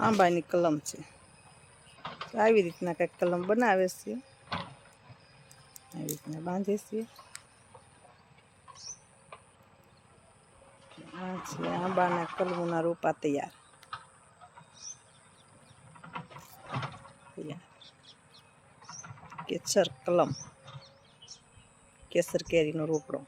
આંબાની કલમ છે. આવી રીતના કંઈક કલમ બનાવે છે, આવી રીતના બાંધે છે. આ છે આંબાના કલમોના રોપા તૈયાર. કેસર કલમ, કેસર કેરીનો રોપડો.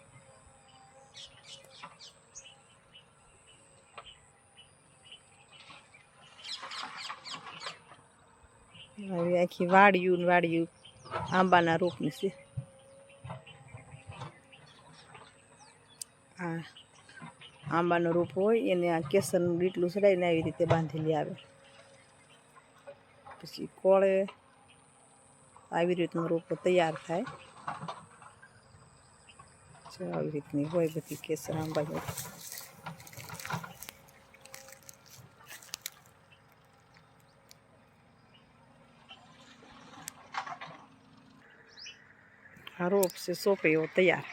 હવે આખી વાડિયું આંબાના રોપની છે. આ આંબાનો રોપ હોય એને આ કેસરનું ડીટલું ચડાવીને આવી રીતે બાંધેલી આવે. પછી કોળે આવી રીતનો રોપો તૈયાર થાય. આવી રીતની હોય બધી કેસર આંબાની. આ રોપ છે સોંપે એવો તૈયાર.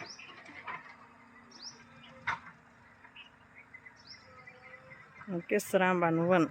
કેસર આંબાનું વન.